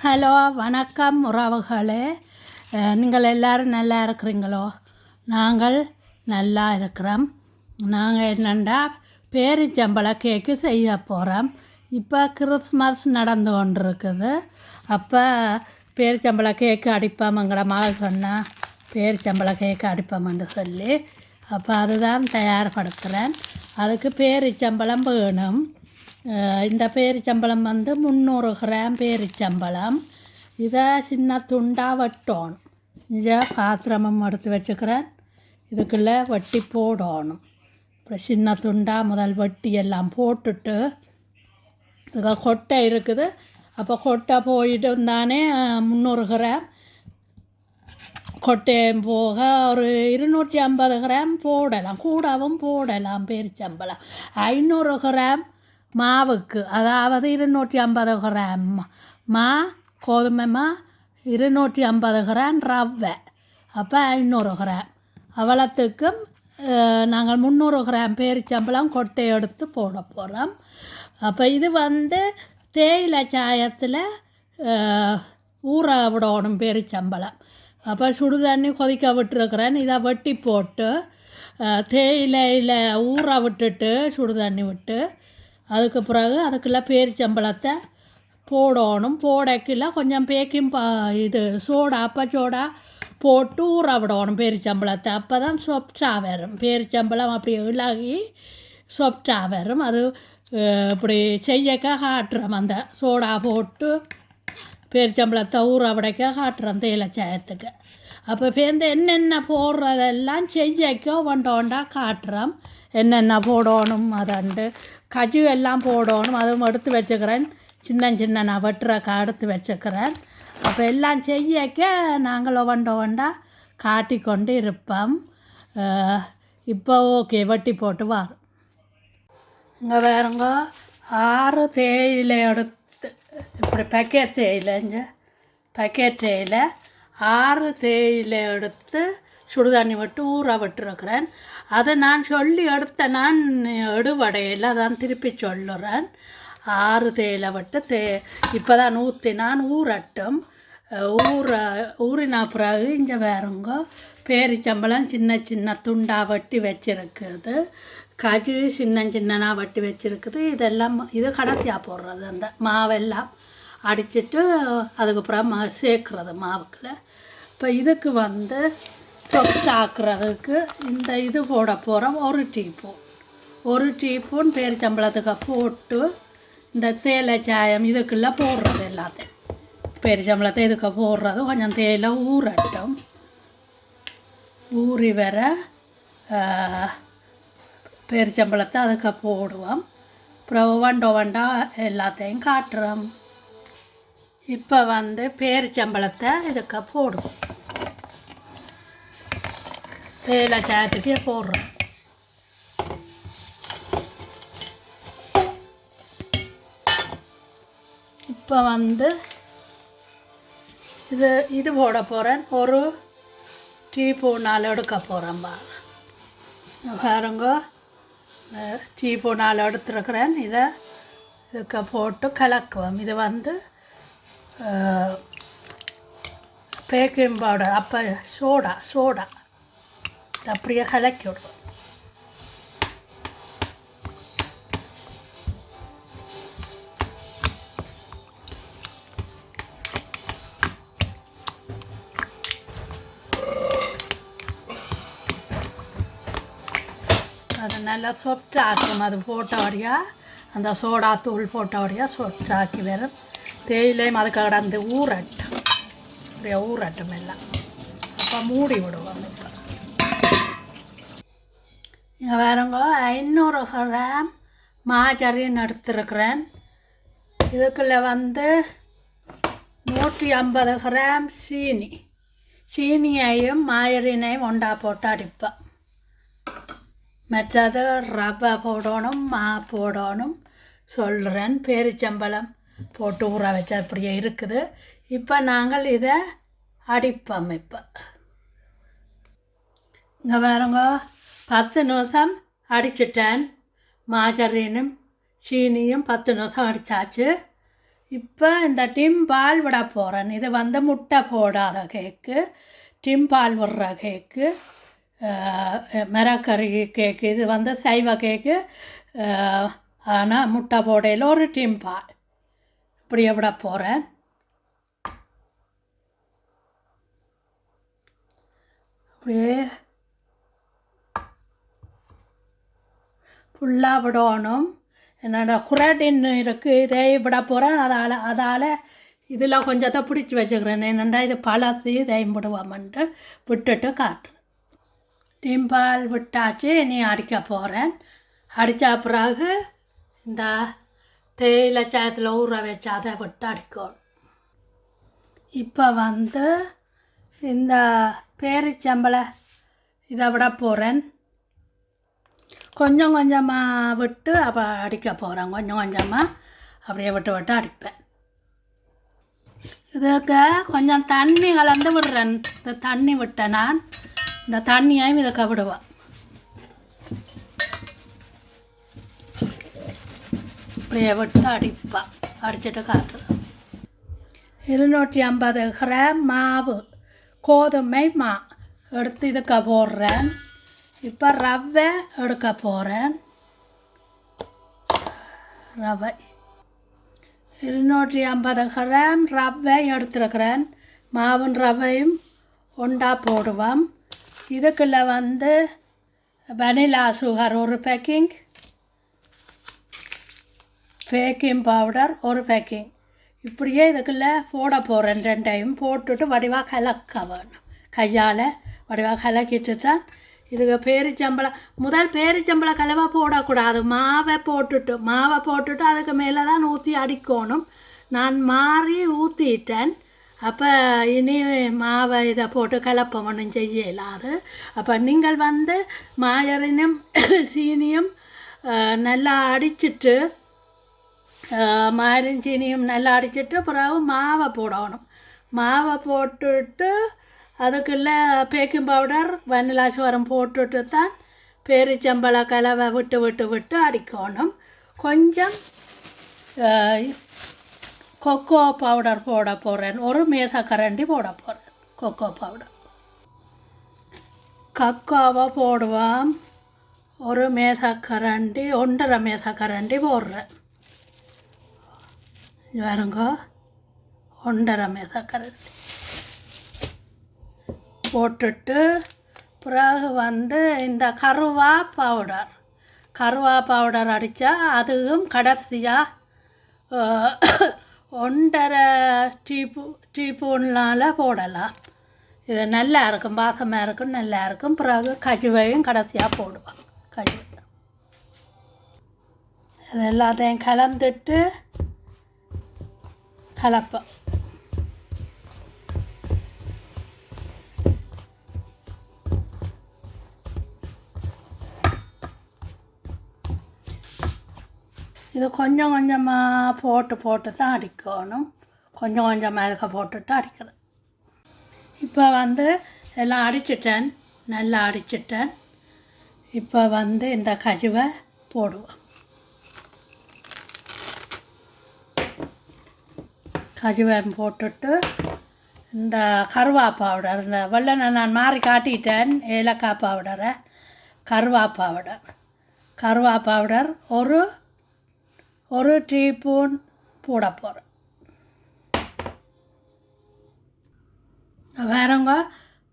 Hello, வணக்கம் உறவுகளே. நீங்கள் எல்லோரும் நல்லா இருக்கிறீங்களோ? நாங்கள் நல்லா இருக்கிறோம். நாங்கள் என்னென்னா பேரிச்சம்பழ கேக்கு செய்ய போகிறோம். இப்போ கிறிஸ்மஸ் நடந்து கொண்டிருக்குது. அப்போ பேரிச்சம்பழ கேக்கு அடிப்போம்ங்கிற மாதிரி சொன்னால் பேரிச்சம்பழ கேக்கு அடிப்போம்னு சொல்லி அப்போ அதுதான் தயார்படுத்துகிறேன். அதுக்கு பேரிச்சம்பழம் வேணும். இந்த பேரிச்சம்பழம் 300 கிராம் பேரிச்சம்பழம். இதை சின்ன துண்டாக வெட்டணும். இதை பாத்திரமும் எடுத்து வச்சுக்கிறேன். இதுக்குள்ளே வெட்டி போடணும். அப்புறம் சின்ன துண்டாக முதல் வெட்டி எல்லாம் போட்டுட்டு இதுக்கு கொட்டை இருக்குது. அப்போ கொட்டை போயிட்டு தானே 300 கிராம் கொட்டையும் போக ஒரு 250 கிராம் போடலாம். கூடவும் போடலாம். பேரிச்சம்பழம் 500 கிராம் மாவுக்கு, அதாவது 250 கிராம் கோதுமை 250 கிராம் ரவை, அப்போ 500 கிராம். அவ்வளோத்துக்கும் நாங்கள் 300 கிராம் பேரிச்சம்பழம் கொட்டை எடுத்து போட போகிறோம். அப்போ இது தேயிலை சாயத்தில் ஊற விடணும் பேரிச்சம்பழம். அப்போ சுடு தண்ணி கொதிக்க விட்டுருக்குறேன். இதை வெட்டி போட்டு தேயிலையில் ஊற விட்டுட்டு சுடு தண்ணி விட்டு அதுக்கு பிறகு அதுக்குள்ளே பேரிச்சம்பழத்தை போடணும். போடக்கில் கொஞ்சம் பேக்கிங் சோடா அப்பச்சோடா போட்டு ஊற விடணும் பேரிச்சம்பழத்தை. அப்போ தான் சொப்டாக வரும். பேரிச்சம்பழம் அப்படி இழகி சொப்டாக வரும். அது இப்படி செய்யக்க காட்டுறோம். அந்த சோடா போட்டு பேரிச்சம்பழத்தை ஊற விடைக்க காட்டுறோம் தேயிலை சாயத்துக்கு. அப்போ என்னென்ன போடுறதெல்லாம் செய்யக்க ஒண்டா காட்டுறோம். என்னென்ன போடணும் அதண்டு கஜு எல்லாம் போடணும். அதுவும் எடுத்து வச்சுக்கிறேன். சின்ன நான் வெட்டுறக்கா எடுத்து வச்சுக்கிறேன். அப்போ எல்லாம் செய்யக்க நாங்கள் ஒண்டா காட்டி கொண்டு இருப்போம். இப்போ ஓகே, வெட்டி போட்டு வரோம். இங்கே வேறுங்க 6 தேயிலை எடுத்து இப்படி பேக்கெட் தேயிலை 6 தேயிலை எடுத்து சுடுதண்ணி விட்டு ஊற விட்டுருக்கிறேன். அதை நான் சொல்லி நான் எடுவடையில் அதான் திருப்பி சொல்லுறேன். 6 தேயிலை விட்டு இப்போ தான் நான் ஊறட்டும். ஊறின பிறகு இங்கே வேறுங்க பேரிச்சம்பழம் சின்ன துண்டாக வெட்டி வச்சுருக்குது. கஜு சின்னனா வெட்டி வச்சுருக்குது. இது கடத்தியாக போடுறது. அந்த மாவெல்லாம் அடிச்சுட்டு அதுக்கப்புறம் சேர்க்குறது மாவுக்குள்ள. இப்போ இதுக்கு சொப்டாக்குறதுக்கு இந்த இது போட போகிறோம். 1 டீஸ்பூன் பேரிச்சம்பழத்துக்கு போட்டு இந்த தேயிலை சாயம் இதுக்குள்ளே போடுறது. எல்லாத்தையும் பேரிச்சம்பழத்தை இதுக்கு போடுறது. கொஞ்சம் தேயிலை ஊறட்டும். ஊறி வர பேரிச்சம்பழத்தை அதுக்கு போடுவோம். அப்புறம் வண்டா எல்லாத்தையும் காட்டுறோம். இப்போ பேரிச்சம்பழத்தை இதுக்கு போடுவோம். தேயிலை சாயத்துக்கே போடுறோம். இப்போ இது போட போகிறேன். 1 டீஸ்பூனால் எடுக்க போகிறேன். பாருங்க, டீஸ்பூனால் எடுத்துருக்கிறேன். இதுக்கு போட்டு கலக்குவோம். இது பேக்கிங் பவுடர், அப்போ சோடா அப்படியே கலக்கி விடுவோம். அது நல்லா சொப்டாக்கும். அது போட்டபடியாக அந்த சோடா தூள் போட்டபடியாக சொப்டாக்கி வரும். தேயிலையும் அதுக்கு கடந்து ஊறட்டும். அப்படியே ஊறட்டும் எல்லாம். அப்போ மூடி விடுவோம். இப்போ இங்கே வேறுங்க 500 கிராம் மாஜரின் எடுத்துருக்கிறேன். இதுக்குள்ளே 150 கிராம் சீனியையும் மாஜரினையும் ஒண்டா போட்டு அடிப்பேன். மற்றது ரவை போடணும், போடணும் சொல்கிறேன். பேரிச்சம்பழம் போட்டு ஊற வச்சா அப்படியே இருக்குது. இப்போ நாங்கள் இதை அடிப்போம். இப்போ இங்கே வேறுங்க 10 நிமிஷம் அடிச்சிட்டேன். மாஜரினும் சீனியும் 10 நிமிஷம் அடித்தாச்சு. இப்போ இந்த டிம் பால் விட போகிறேன். இது வந்து முட்டை போடாத கேக்கு, டிம் பால் விடுற கேக்கு, மரக்கறி கேக்கு. இது வந்து சைவ கேக்கு, ஆனால் முட்டை போடையில் ஒரு டிம் பால் இப்படியே விட போகிறேன். அப்படியே ஃபுல்லாக விடணும். என்னோட குரடின் இருக்குது, இதை விட போகிறேன். அதால் இதில் கொஞ்சத்தை பிடிச்சி வச்சுக்கிறேன். என்னென்னா இது பழசு, இதையும் விடுவோம்ன்ட்டு விட்டுட்டு காட்டுறேன். டிம்பால் விட்டாச்சு. இனி அடிக்க போகிறேன். அடித்த பிறகு இந்த தேயிலை சாயத்தில் ஊற வச்சு அதை விட்டு அடிக்கணும். இப்போ வந்து இந்த பேரிச்சம்பளை இதை விட போகிறேன். கொஞ்சம் கொஞ்சமாக விட்டு அப்போ அடிக்க போகிறேன். கொஞ்சம் கொஞ்சமாக அப்படியே விட்டு விட்டு அடிப்பேன். இதுக்கு கொஞ்சம் தண்ணி கலந்து விடுறேன். இந்த தண்ணி விட்டேன். நான் இந்த தண்ணியையும் இதுக்கு விடுவேன். அப்படியே விட்டு அடிப்பேன். அடிச்சுட்டு காட்டுறேன். 250 கிராம் மாவு, கோதுமை மா எடுத்து இதுக்கு போடுறேன். இப்போ ரவை எடுக்க போகிறேன். ரவை 250 கிராம் ரவை எடுத்துருக்கிறேன். மாவும் ரவையும் ஒன்றா போடுவோம். இதுக்குள்ள வந்து வனிலா சுகர் ஒரு பேக்கிங், பேக்கிங் பவுடர் ஒரு பேக்கிங், இப்படியே இதுக்குள்ளே போட போகிறேன். ரெண்டையும் போட்டுட்டு வடிவாக கலக்க வேணும். கையால் வடிவாக கலக்கிட்டு தான் இதுக்கு பேரிச்சம்பளம் பேரிச்சம்பளம் கலவை போடக்கூடாது. மாவை போட்டுட்டு அதுக்கு மேலே தான் ஊற்றி அடிக்கணும். நான் மாறி ஊற்றிட்டேன். அப்போ இனி மாவை இதை போட்டு கலப்பம் ஒன்றும் செய்யலாது. அப்போ நீங்கள் வந்து மாயரினும் சீனியும் நல்லா அடிச்சிட்டு, மாயரின் சீனியும் நல்லா அடிச்சிட்டு பிறகு மாவை போடணும். மாவை போட்டுட்டு அதுக்குள்ளே பேக்கிங் பவுடர் வனிலா சுகரும் போட்டுட்டு தான் பேரிச்சம்பள கலவை விட்டு விட்டு விட்டு அடிக்கணும். கொஞ்சம் கொக்கோ பவுடர் போட போகிறேன். ஒரு மேசக்கரண்டி போட போகிறேன் கொக்கோ பவுடர். கக்காவை போடுவோம். ஒரு மேசக்கரண்டி, 1.5 மேசக்கரண்டி போடுறேன். பாருங்க, 1.5 மேசக்கரண்டி போட்டுட்டு பிறகு வந்து இந்த கருவா பவுடர் அடித்தா அதுவும் கடைசியாக 1.5 டீஸ்பூனால் போடலாம். இது நல்லா இருக்கும், வாசமாக இருக்கும், நல்லா இருக்கும். பிறகு கஜுவையும் கடைசியாக போடுவோம். கஜுவை இது எல்லாத்தையும் கலந்துட்டு கலப்போம். இது கொஞ்சம் கொஞ்சமாக போட்டு தான் அடிக்கணும். கொஞ்சம் கொஞ்சமாக இதுக்கு போட்டுட்டு அடிக்கிறேன். இப்போ வந்து எல்லாம் அடிச்சிட்டேன், நல்லா அடிச்சிட்டேன். இப்போ வந்து இந்த கஜுவை போடுவோம். கஜுவை போட்டுட்டு இந்த கருவா பவுடர், இந்த வெள்ளை நான் மாறி காட்டிட்டேன். ஏலக்காய் பவுடரை, கருவா பவுடர் ஒரு டீஸ்பூன் போட போகிறேன். வேறங்க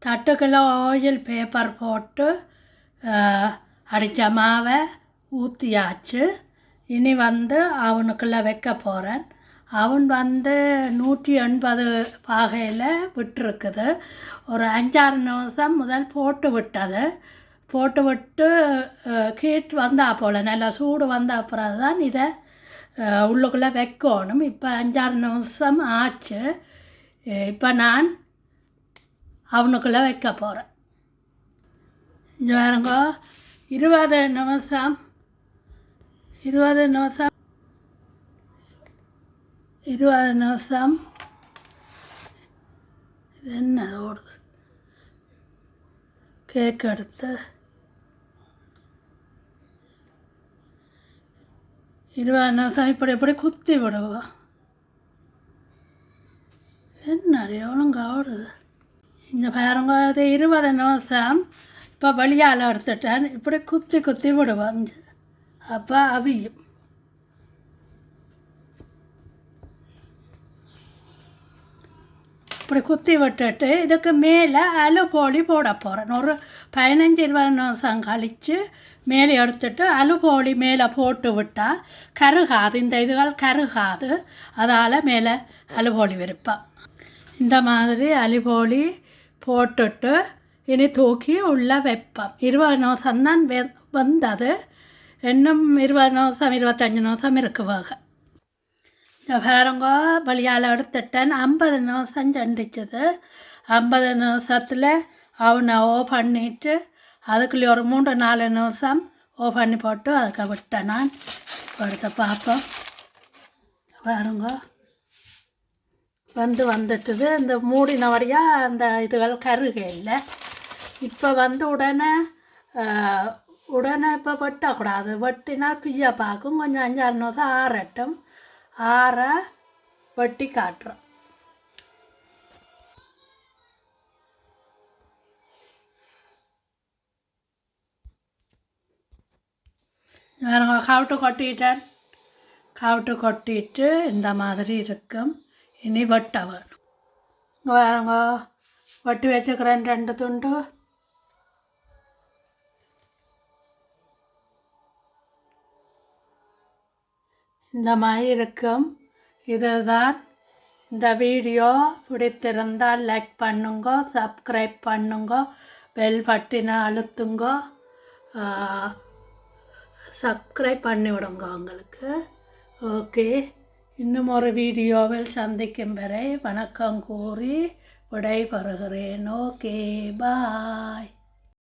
தட்டுக்குள்ள ஆயில் பேப்பர் போட்டு அடித்த மாவை ஊற்றியாச்சு. இனி வந்து அவனுக்குள்ளே வைக்க போகிறேன். அவன் வந்து 180 பாகையில் விட்டுருக்குது. ஒரு 5-6 நிமிஷம் முதல் போட்டு விட்டு ஹீட் வந்தால் போல் நல்லா சூடு வந்த அப்புறம் தான் இதை உள்ளுக்குள்ளே வைக்கணும். இப்போ 5-6 நிமிஷம் ஆச்சு. இப்போ நான் அவனுக்குள்ளே வைக்க போகிறேன். இங்கே வேறுங்க 20 நிமிஷம் இது என்ன ஓடுது. கேக் எடுத்து 20 நிமிஷம் இப்படி குத்தி விடுவோம். என்னடி ஒழுங்கா ஓடுது. இந்த பாருங்க இது 20 நிமிஷம் இப்போ வெளியால் எடுத்துட்டேன். இப்படி குத்தி குத்தி விடுவேன். அப்போ அவியும். இப்படி குத்தி விட்டுட்டு இதுக்கு மேலே அலுபோலி போட போகிறேன். ஒரு 15-20 நிமிஷம் கழித்து மேலே எடுத்துட்டு அலுபோலி மேலே போட்டு விட்டால் கருகாது. இந்த இதுகள் கருகாது. அதால் மேலே அலுபோலி விருப்பம். இந்த மாதிரி அலுபோலி போட்டுட்டு இனி தூக்கி உள்ளே வைப்போம். 20 நிமிஷம்தான் வந்தது. இன்னும் 20 நிமிஷம் 25 நிமிஷம் இருக்கு வேக. இந்த பாருங்க வழியால் எடுத்துட்டேன். 50 நிமிஷம் செஞ்சிச்சது. 50 நிமிஷத்தில் அவனை பண்ணிவிட்டு அதுக்குள்ளே ஒரு 3-4 நிமிஷம் பண்ணி போட்டு அதுக்கு விட்டேன். நான் எடுத்து பார்ப்போம். பாருங்க வந்துட்டுது. இந்த மூடின வழியாக அந்த இதுகள் கருகே இல்லை. இப்போ உடனே இப்போ வெட்டக்கூடாது. வெட்டினால் பிய்ய பார்க்கும். கொஞ்சம் 5-6 நிமிஷம் ஆறட்டும். ஆற வெட்டி காட்டுறோம். வேறு கவுட்டு கொட்டிட்டு இந்த மாதிரி இருக்கும். இனி வெட்ட வேணும். வேறுங்க வெட்டி வச்சுக்கிறேன் 2 துண்டு. இந்த மாதிரி இருக்கும். இதுதான் இந்த வீடியோ பிடித்திருந்தால் லைக் பண்ணுங்க, சப்ஸ்கிரைப் பண்ணுங்க, பெல் பட்டினை அழுத்துங்க, சப்ஸ்கிரைப் பண்ணி விடுங்க உங்களுக்கு. ஓகே, இன்னும் ஒரு வீடியோவில் சந்திக்கும் வரை வணக்கம் கூறி விடைபெறுகிறேன். ஓகே, பாய்.